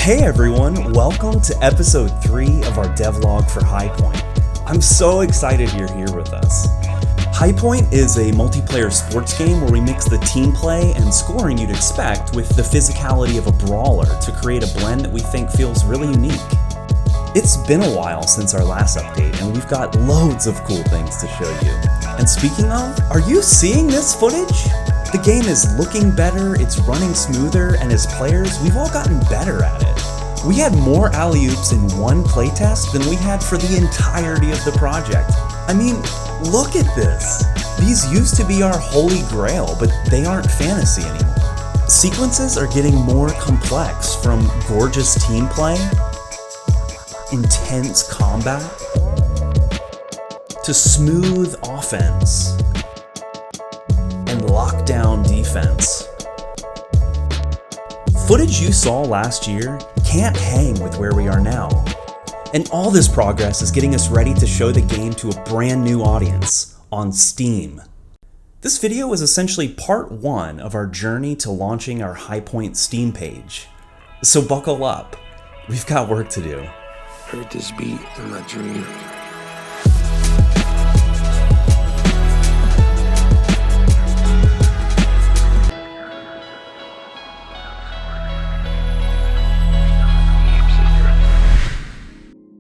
Hey everyone, welcome to episode 3 of our devlog for HIGHPOINT. I'm so excited you're here with us. HIGHPOINT is a multiplayer sports game where we mix the team play and scoring you'd expect with the physicality of a brawler to create a blend that we think feels really unique. It's been a while since our last update and we've got loads of cool things to show you. And speaking of, are you seeing this footage? The game is looking better, it's running smoother, and as players, we've all gotten better at it. We had more alley-oops in one playtest than we had for the entirety of the project. I mean, look at this. These used to be our holy grail, but they aren't fantasy anymore. Sequences are getting more complex, from gorgeous team play, intense combat, to smooth offense and lockdown defense. Footage you saw last year can't hang with where we are now. And all this progress is getting us ready to show the game to a brand new audience on Steam. This video is essentially part 1 of our journey to launching our HIGHPOINT Steam page. So buckle up, we've got work to do. Heard this beat in my dream.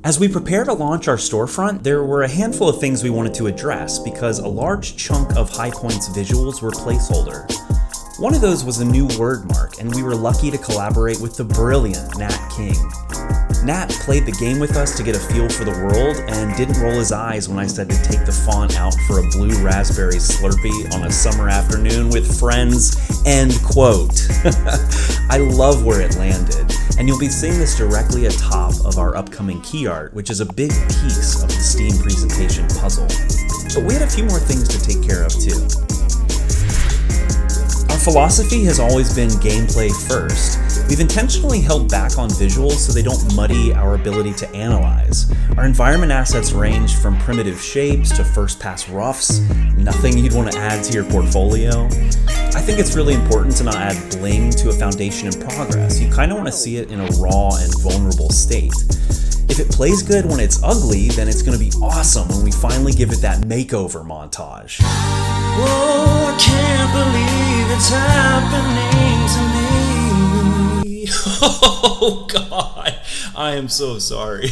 As we prepare to launch our storefront, there were a handful of things we wanted to address because a large chunk of HIGHPOINT's visuals were placeholder. One of those was a new word mark, and we were lucky to collaborate with the brilliant Nat King. Nat played the game with us to get a feel for the world and didn't roll his eyes when I said to take the font out for a blue raspberry Slurpee on a summer afternoon with friends, end quote. I love where it landed, and you'll be seeing this directly atop of our upcoming key art, which is a big piece of the Steam presentation puzzle. But we had a few more things to take care of too. Our philosophy has always been gameplay first. We've intentionally held back on visuals so they don't muddy our ability to analyze. Our environment assets range from primitive shapes to first-pass roughs, nothing you'd want to add to your portfolio. I think it's really important to not add bling to a foundation in progress. You kind of want to see it in a raw and vulnerable state. If it plays good when it's ugly, then it's going to be awesome when we finally give it that makeover montage. Whoa, I can't believe it's happening to me. Oh God, I am so sorry.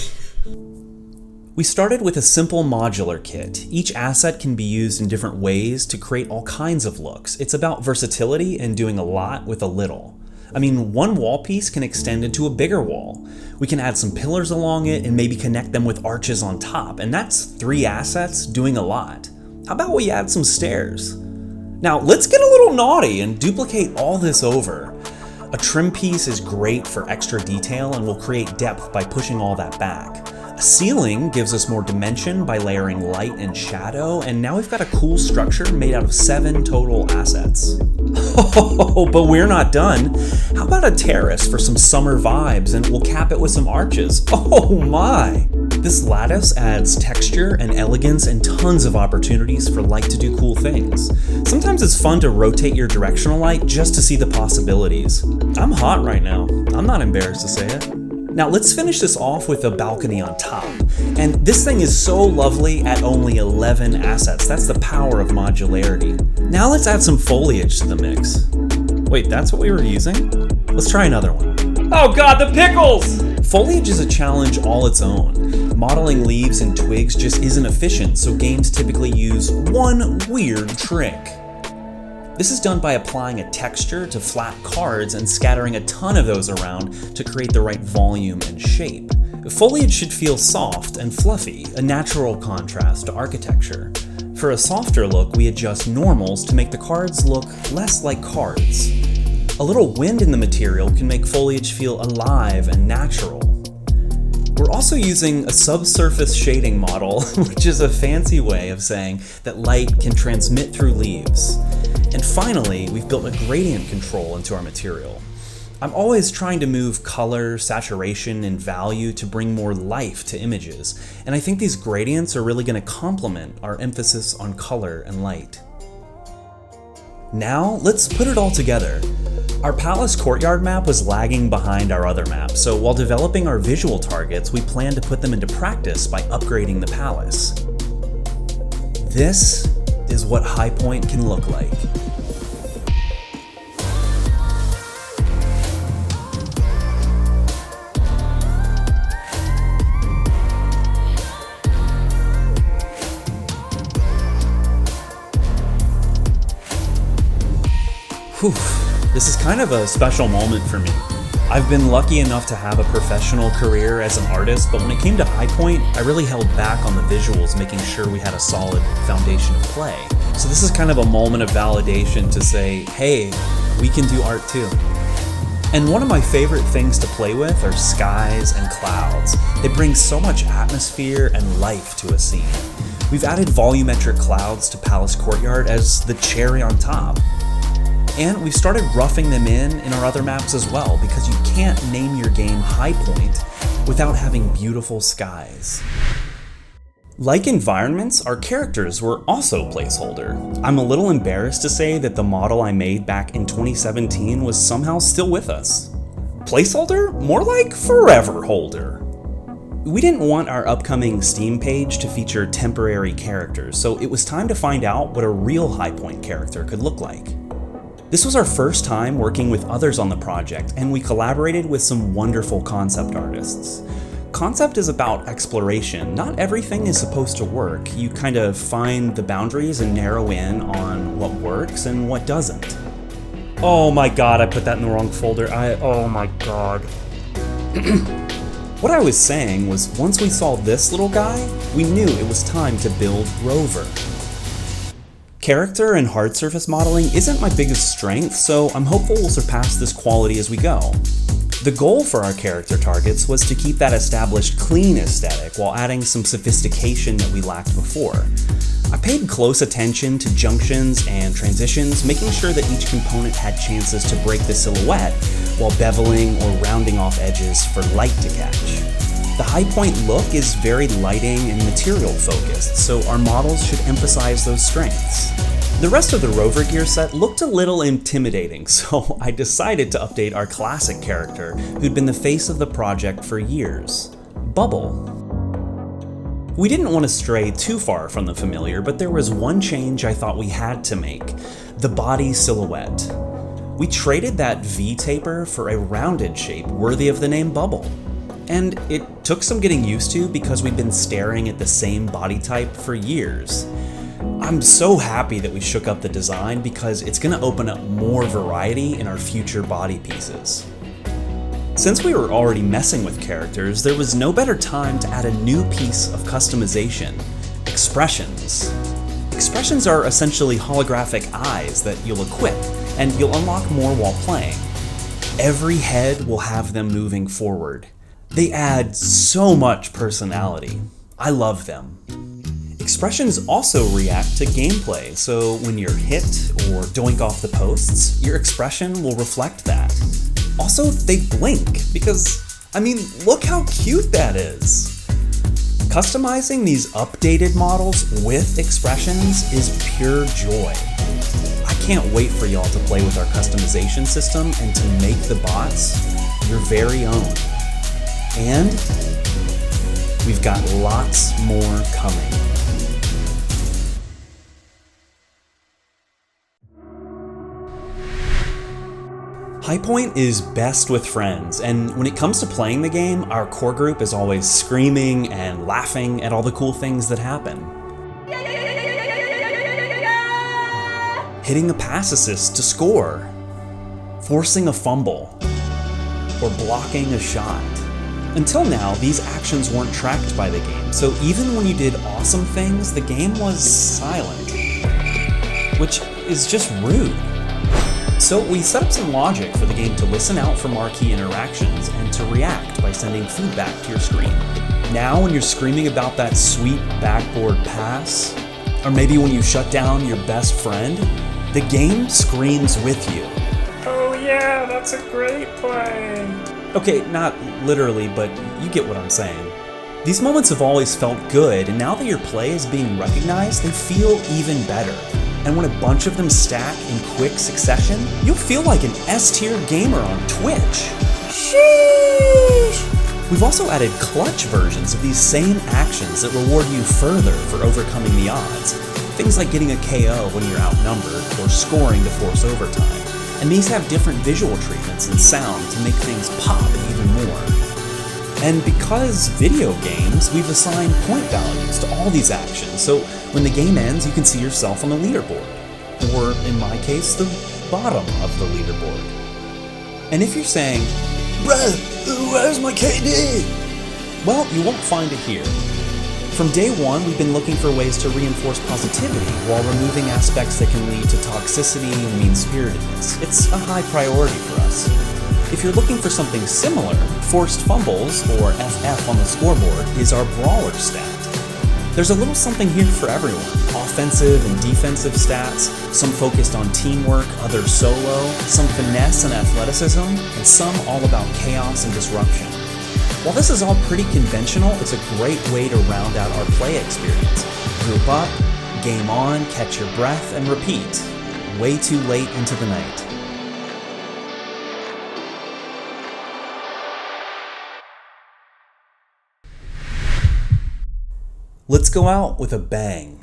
We started with a simple modular kit. Each asset can be used in different ways to create all kinds of looks. It's about versatility and doing a lot with a little. I mean, one wall piece can extend into a bigger wall. We can add some pillars along it and maybe connect them with arches on top, and that's 3 assets doing a lot. How about we add some stairs? Now let's get a little naughty and duplicate all this over. A trim piece is great for extra detail and will create depth by pushing all that back. A ceiling gives us more dimension by layering light and shadow, and now we've got a cool structure made out of 7 total assets. Oh, but we're not done. How about a terrace for some summer vibes, and we'll cap it with some arches? Oh my! This lattice adds texture and elegance and tons of opportunities for light to do cool things. Sometimes it's fun to rotate your directional light just to see the possibilities. I'm hot right now. I'm not embarrassed to say it. Now let's finish this off with a balcony on top. And this thing is so lovely at only 11 assets. That's the power of modularity. Now let's add some foliage to the mix. Wait, that's what we were using? Let's try another one. Oh God, the pickles! Foliage is a challenge all its own. Modeling leaves and twigs just isn't efficient, so games typically use one weird trick. This is done by applying a texture to flat cards and scattering a ton of those around to create the right volume and shape. Foliage should feel soft and fluffy, a natural contrast to architecture. For a softer look, we adjust normals to make the cards look less like cards. A little wind in the material can make foliage feel alive and natural. We're also using a subsurface shading model, which is a fancy way of saying that light can transmit through leaves. And finally, we've built a gradient control into our material. I'm always trying to move color, saturation, and value to bring more life to images, and I think these gradients are really going to complement our emphasis on color and light. Now, let's put it all together. Our Palace Courtyard map was lagging behind our other maps, so while developing our visual targets, we planned to put them into practice by upgrading the palace. This is what High Point can look like. Whew, this is kind of a special moment for me. I've been lucky enough to have a professional career as an artist, but when it came to High Point, I really held back on the visuals, making sure we had a solid foundation of play. So this is kind of a moment of validation to say, hey, we can do art too. And one of my favorite things to play with are skies and clouds. They bring so much atmosphere and life to a scene. We've added volumetric clouds to Palace Courtyard as the cherry on top. And we've started roughing them in our other maps as well, because you can't name your game High Point without having beautiful skies. Like environments, our characters were also placeholder. I'm a little embarrassed to say that the model I made back in 2017 was somehow still with us. Placeholder? More like forever holder. We didn't want our upcoming Steam page to feature temporary characters, so it was time to find out what a real High Point character could look like. This was our first time working with others on the project, and we collaborated with some wonderful concept artists. Concept is about exploration. Not everything is supposed to work. You kind of find the boundaries and narrow in on what works and what doesn't. Oh my god, I put that in the wrong folder. Oh my god. What I was saying was, once we saw this little guy, we knew it was time to build Rover. Character and hard surface modeling isn't my biggest strength, so I'm hopeful we'll surpass this quality as we go. The goal for our character targets was to keep that established clean aesthetic while adding some sophistication that we lacked before. I paid close attention to junctions and transitions, making sure that each component had chances to break the silhouette while beveling or rounding off edges for light to catch. The High Point look is very lighting and material focused, so our models should emphasize those strengths. The rest of the Rover gear set looked a little intimidating, so I decided to update our classic character, who'd been the face of the project for years, Bubble. We didn't want to stray too far from the familiar, but there was one change I thought we had to make: the body silhouette. We traded that V-taper for a rounded shape worthy of the name Bubble. And it took some getting used to because we've been staring at the same body type for years. I'm so happy that we shook up the design because it's going to open up more variety in our future body pieces. Since we were already messing with characters, there was no better time to add a new piece of customization: expressions. Expressions are essentially holographic eyes that you'll equip, and you'll unlock more while playing. Every head will have them moving forward. They add so much personality. I love them. Expressions also react to gameplay, so when you're hit or doink off the posts, your expression will reflect that. Also, they blink, because, look how cute that is. Customizing these updated models with expressions is pure joy. I can't wait for y'all to play with our customization system and to make the bots your very own. And we've got lots more coming. High Point is best with friends, and when it comes to playing the game, our core group is always screaming and laughing at all the cool things that happen. Hitting a pass assist to score, forcing a fumble, or blocking a shot. Until now, these actions weren't tracked by the game, so even when you did awesome things, the game was silent, which is just rude. So we set up some logic for the game to listen out for marquee interactions and to react by sending feedback to your screen. Now when you're screaming about that sweet backboard pass, or maybe when you shut down your best friend, the game screams with you. Oh yeah, that's a great play. Okay, not literally, but you get what I'm saying. These moments have always felt good, and now that your play is being recognized, they feel even better. And when a bunch of them stack in quick succession, you'll feel like an S-tier gamer on Twitch. Sheesh! We've also added clutch versions of these same actions that reward you further for overcoming the odds. Things like getting a KO when you're outnumbered, or scoring to force overtime. And these have different visual treatments and sound to make things pop even more. And because video games, we've assigned point values to all these actions, so when the game ends, you can see yourself on the leaderboard. Or, in my case, the bottom of the leaderboard. And if you're saying, "Bruh, where's my KD?" Well, you won't find it here. From day one, we've been looking for ways to reinforce positivity while removing aspects that can lead to toxicity and mean-spiritedness. It's a high priority for us. If you're looking for something similar, forced fumbles, or FF on the scoreboard, is our brawler stat. There's a little something here for everyone. Offensive and defensive stats, some focused on teamwork, others solo, some finesse and athleticism, and some all about chaos and disruption. While this is all pretty conventional, it's a great way to round out our play experience. Group up, game on, catch your breath, and repeat. Way too late into the night. Let's go out with a bang.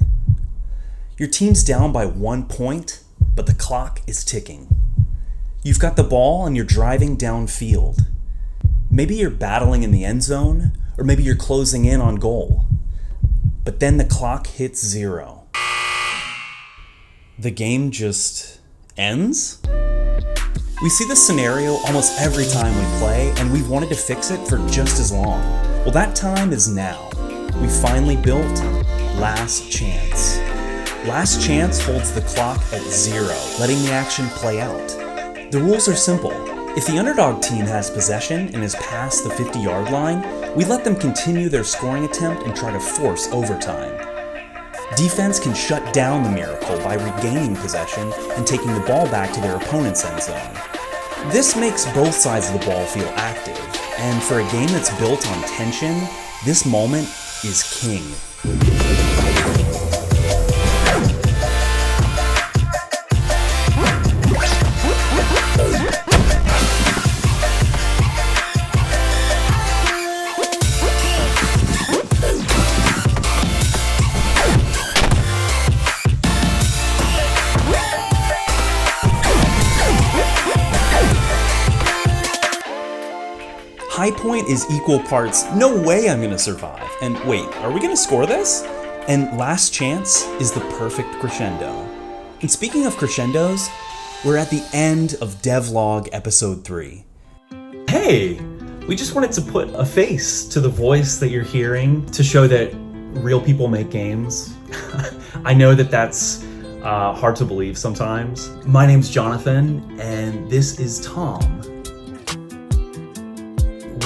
Your team's down by 1 point, but the clock is ticking. You've got the ball and you're driving downfield. Maybe you're battling in the end zone, or maybe you're closing in on goal. But then the clock hits 0. The game just ends? We see this scenario almost every time we play, and we've wanted to fix it for just as long. Well, that time is now. We finally built Last Chance. Last Chance holds the clock at 0, letting the action play out. The rules are simple. If the underdog team has possession and is past the 50-yard line, we let them continue their scoring attempt and try to force overtime. Defense can shut down the miracle by regaining possession and taking the ball back to their opponent's end zone. This makes both sides of the ball feel active, and for a game that's built on tension, this moment is king. High Point is equal parts, no way I'm gonna survive, and wait, are we gonna score this? And Last Chance is the perfect crescendo. And speaking of crescendos, we're at the end of Devlog episode 3. Hey, we just wanted to put a face to the voice that you're hearing to show that real people make games. I know that that's hard to believe sometimes. My name's Jonathan, and this is Tom.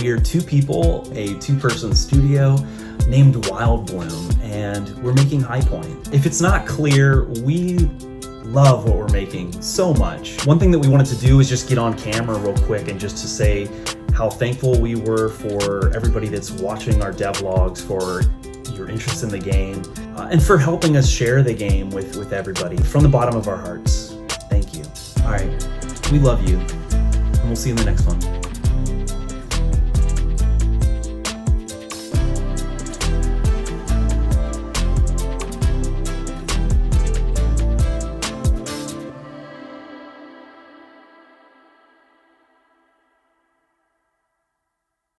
We are two people, a two-person studio named Wild Bloom, and we're making High Point. If it's not clear, we love what we're making so much. One thing that we wanted to do is just get on camera real quick and just to say how thankful we were for everybody that's watching our devlogs, for your interest in the game, and for helping us share the game with everybody. From the bottom of our hearts, thank you. All right, we love you, and we'll see you in the next one.